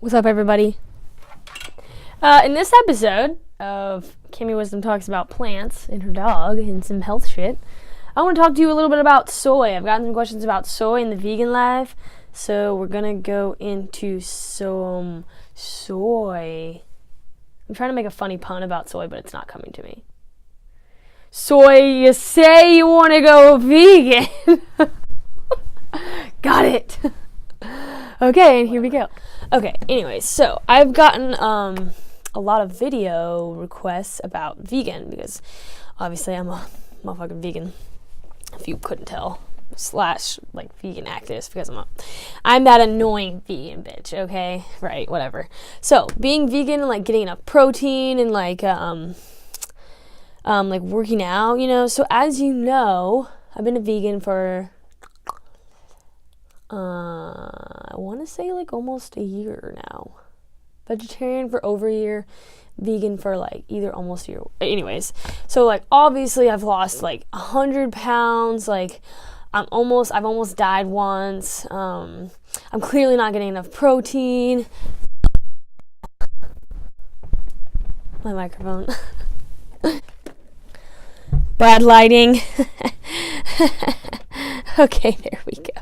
What's up, everybody? In this episode of Kimmy Wisdom Talks About Plants and her dog and some health shit, I want to talk to you a little bit about soy. I've gotten some questions about soy in the vegan life, so we're going to go into some soy. I'm trying to make a funny pun about soy, but it's not coming to me. Soy, you say you want to go vegan. Got it. Okay, and here we go. Okay, anyways, so I've gotten a lot of video requests about vegan because obviously I'm a motherfucking vegan, if you couldn't tell, slash like vegan activist, because I'm that annoying vegan bitch, okay? Right, whatever. So being vegan and like getting enough protein and like working out, you know. So as you know, I've been a vegan for I want to say like almost a year now. Vegetarian for over a year, vegan for like either almost a year. Anyways, so like obviously I've lost like 100 pounds. Like I've almost died once. I'm clearly not getting enough protein. My microphone. Bad lighting. Okay, there we go.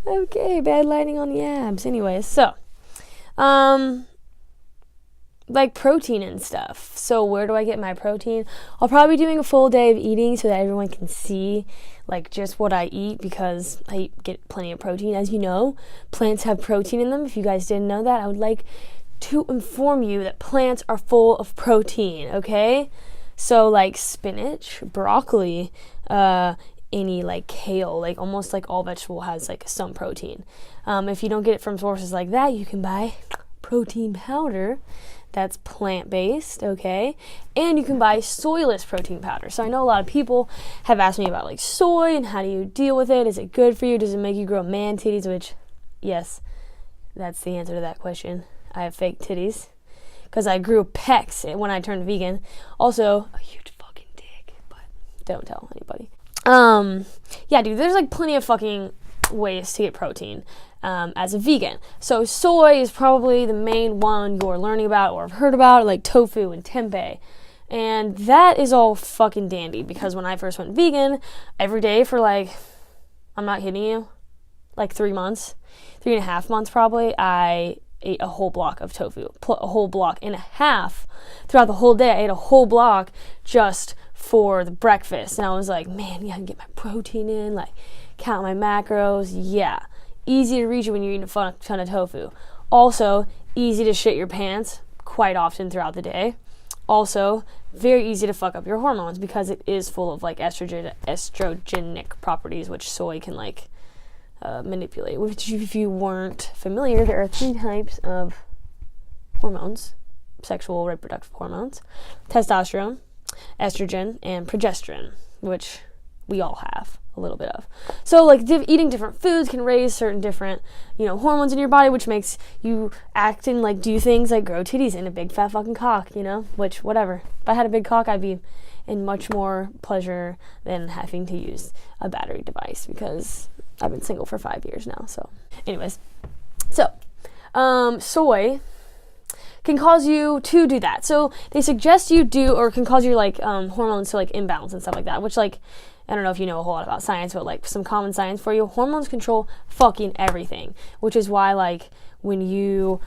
Okay, bad lighting on the abs. Anyways, so like protein and stuff. So where do I get my protein? I'll probably be doing a full day of eating so that everyone can see like just what I eat, because I get plenty of protein. As you know, plants have protein in them. If you guys didn't know that, I would like to inform you that plants are full of protein, okay? So like spinach, broccoli, any like kale, like almost like all vegetable has like some protein. If you don't get it from sources like that, you can buy protein powder that's plant-based, okay? And you can buy soyless protein powder. So I know a lot of people have asked me about like soy and how do you deal with it? Is it good for you? Does it make you grow man titties? Which, yes, that's the answer to that question. I have fake titties because I grew pecs when I turned vegan. Also, a huge fucking dick, but don't tell anybody. Yeah, dude, there's like plenty of fucking ways to get protein as a vegan. So soy is probably the main one you're learning about or have heard about, like tofu and tempeh. And that is all fucking dandy, because when I first went vegan, every day for like, I'm not kidding you, like 3.5 months probably, I ate a whole block of tofu, a whole block and a half. Throughout the whole day, I ate a whole block just for the breakfast. And I was like, man, yeah, I can get my protein in, like count my macros. Yeah, easy to reach when you're eating a ton of tofu. Also, easy to shit your pants quite often throughout the day. Also, very easy to fuck up your hormones because it is full of like estrogenic properties, which soy can like manipulate. Which, if you weren't familiar, there are 3 types of hormones: sexual reproductive hormones, testosterone, estrogen, and progesterone, which we all have a little bit of. So like eating different foods can raise certain different, you know, hormones in your body, which makes you act and like do things like grow titties and a big fat fucking cock, you know, which whatever. If I had a big cock, I'd be in much more pleasure than having to use a battery device, because I've been single for 5 years now. So anyways, so soy can cause you to do that. So they suggest you do, or can cause your like hormones to like imbalance and stuff like that, which like, I don't know if you know a whole lot about science, but like some common science for you, hormones control fucking everything, which is why like when you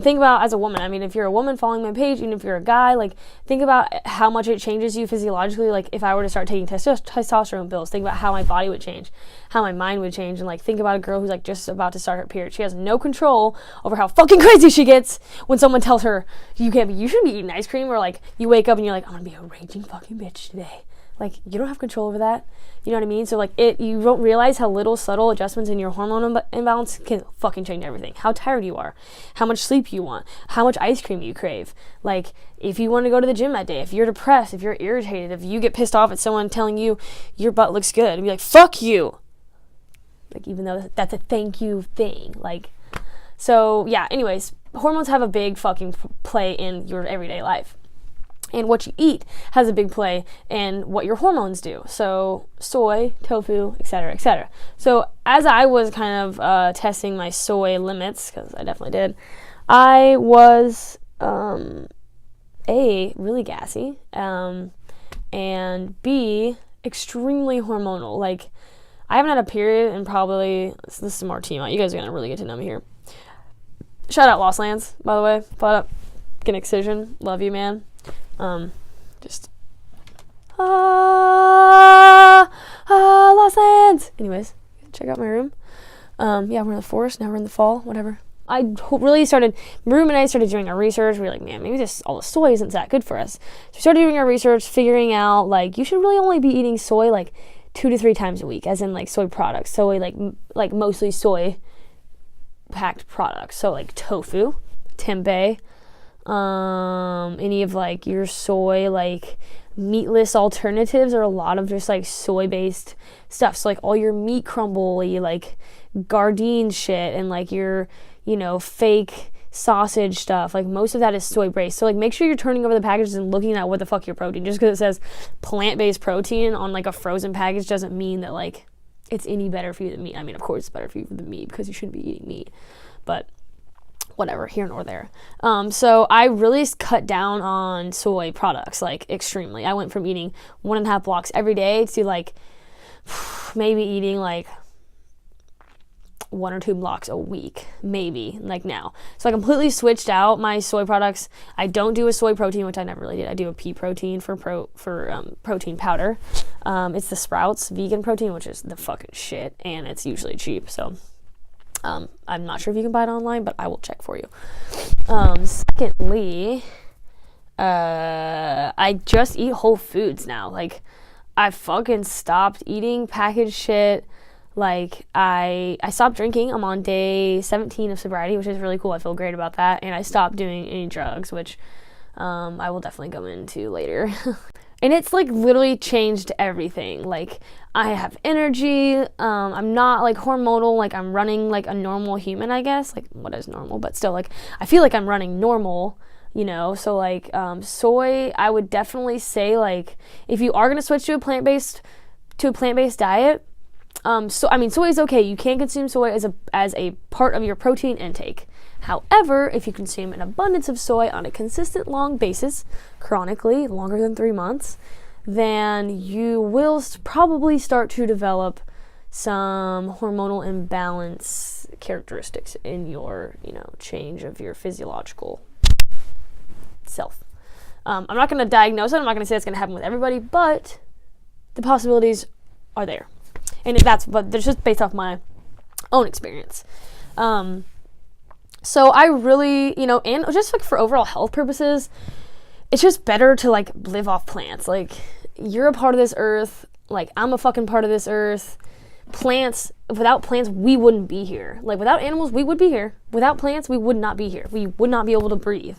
think about as a woman, I mean, if you're a woman following my page, even if you're a guy, like think about how much it changes you physiologically. Like if I were to start taking testosterone pills, think about how my body would change, how my mind would change. And like think about a girl who's like just about to start her period. She has no control over how fucking crazy she gets when someone tells her you shouldn't be eating ice cream, or like you wake up and you're like, I'm gonna be a raging fucking bitch today. Like, you don't have control over that. You know what I mean? So, like, you don't realize how little subtle adjustments in your hormone imbalance can fucking change everything. How tired you are, how much sleep you want, how much ice cream you crave. Like, if you want to go to the gym that day, if you're depressed, if you're irritated, if you get pissed off at someone telling you your butt looks good, and be like, fuck you. Like, even though that's a thank you thing. Like, so, yeah, anyways, hormones have a big fucking play in your everyday life. And what you eat has a big play in what your hormones do. So soy, tofu, etc., etc. So as I was kind of testing my soy limits, because I definitely did, I was A, really gassy, and B, extremely hormonal. Like, I haven't had a period in probably, this is more TMI, you guys are going to really get to know me here. Shout out Lost Lands, by the way. Fought up, get an excision. Love you, man. Just Lost Lands. Anyways, check out my room. Yeah, we're in the forest now. We're in the fall. Whatever. I really started. Room and I started doing our research. We were like, man, maybe all the soy isn't that good for us. So we started doing our research, figuring out like you should really only be eating soy like 2 to 3 times a week, as in like soy products. Soy like mostly soy packed products. So like tofu, tempeh. Any of like your soy like meatless alternatives are a lot of just like soy based stuff. So like all your meat crumble, like Gardein shit, and like your, you know, fake sausage stuff, like most of that is soy based. So like make sure you're turning over the packages and looking at what the fuck your protein. Just because it says plant-based protein on like a frozen package doesn't mean that like it's any better for you than meat. I mean, of course it's better for you than meat because you shouldn't be eating meat, but whatever, here nor there. So I really cut down on soy products, like extremely. I went from eating 1.5 blocks every day to like maybe eating like 1 or 2 blocks a week, maybe, like now. So I completely switched out my soy products. I don't do a soy protein, which I never really did. I do a pea protein for protein powder. It's the Sprouts vegan protein, which is the fucking shit, and it's usually cheap, so I'm not sure if you can buy it online, but I will check for you. Secondly, I just eat whole foods now. Like, I fucking stopped eating packaged shit. Like, I stopped drinking. I'm on day 17 of sobriety, which is really cool. I feel great about that. And I stopped doing any drugs, which I will definitely go into later. And it's like literally changed everything. Like, I have energy. I'm not like hormonal. Like, I'm running like a normal human, I guess. Like, what is normal? But still, like, I feel like I'm running normal, you know? So like, soy, I would definitely say, like, if you are going to switch to a plant-based diet, soy is okay. You can consume soy as a part of your protein intake. However, if you consume an abundance of soy on a consistent long basis, chronically, longer than 3 months, then you will probably start to develop some hormonal imbalance characteristics in your, you know, change of your physiological self. I'm not going to diagnose it. I'm not going to say it's going to happen with everybody, but the possibilities are there. And but it's just based off my own experience. So I really, you know, and just like for overall health purposes, it's just better to like live off plants. Like, you're a part of this earth. Like, I'm a fucking part of this earth. Plants, without plants, we wouldn't be here. Like, without animals, we would be here. Without plants, we would not be here. We would not be able to breathe.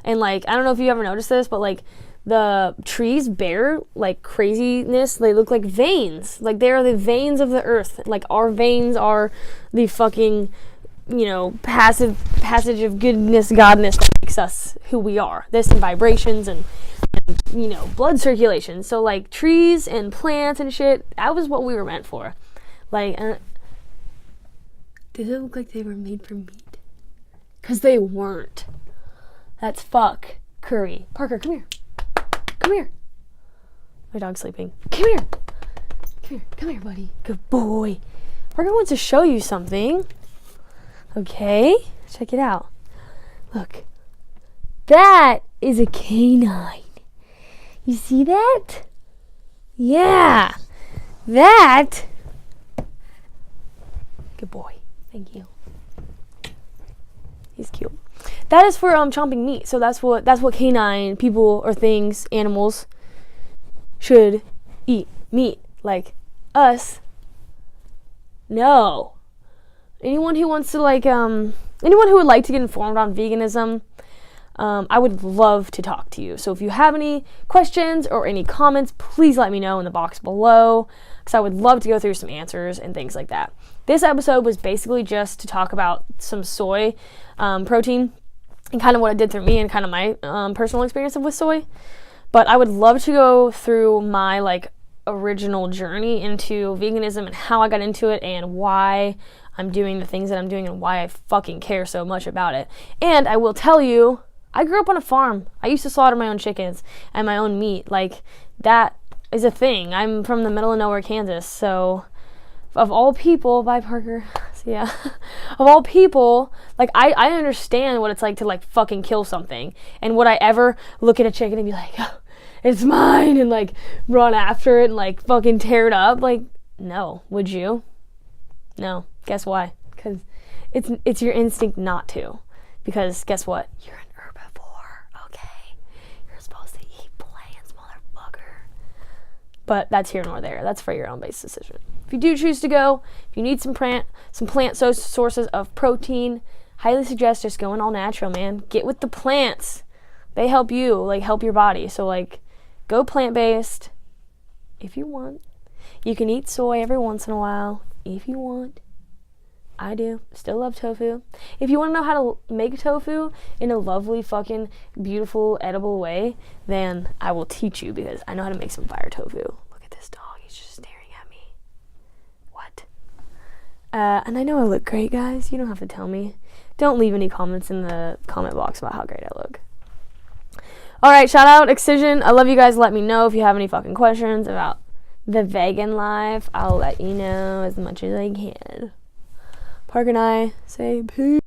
And like, I don't know if you ever noticed this, but like, the trees bear like craziness. They look like veins. Like, they are the veins of the earth. Like, our veins are the fucking, you know, passage of goodness, godness that makes us who we are. This and vibrations and you know, blood circulation. So like, trees and plants and shit, that was what we were meant for. Like, did it look like they were made for meat? Because they weren't. That's fuck curry. Parker, come here. Come here. My dog's sleeping. Come here. Come here, buddy. Good boy. Parker wants to show you something. Okay, check it out. Look. That is a canine. You see that? Yeah. That. Good boy. Thank you. He's cute. That is for chomping meat. So that's what canine people or things, animals should eat. Meat. Like us. No. Anyone who wants to anyone who would like to get informed on veganism, I would love to talk to you. So if you have any questions or any comments, please let me know in the box below, because I would love to go through some answers and things like that. This episode was basically just to talk about some soy protein and kind of what it did for me and kind of my personal experience with soy. But I would love to go through my like original journey into veganism and how I got into it and why I'm doing the things that I'm doing and why I fucking care so much about it. And I will tell you, I grew up on a farm. I used to slaughter my own chickens and my own meat. Like, that is a thing. I'm from the middle of nowhere, Kansas, so of all people, bye Parker, so yeah, of all people, like, I understand what it's like to, like, fucking kill something. And would I ever look at a chicken and be like, oh, it's mine, and, like, run after it and, like, fucking tear it up? Like, no. Would you? No. Guess why? Because it's your instinct not to. Because guess what? You're an herbivore, okay? You're supposed to eat plants, motherfucker. But that's here nor there. That's for your own base decision. If you do choose to go, if you need some plant sources of protein, highly suggest just going all natural, man. Get with the plants. They help you, like, help your body. So, like, go plant-based if you want. You can eat soy every once in a while if you want. I do. Still love tofu. If you want to know how to make tofu in a lovely, fucking, beautiful, edible way, then I will teach you, because I know how to make some fire tofu. Look at this dog. He's just staring at me. What? And I know I look great, guys. You don't have to tell me. Don't leave any comments in the comment box about how great I look. Alright, shout out Excision. I love you guys. Let me know if you have any fucking questions about the vegan life. I'll let you know as much as I can. Parker and I say peace.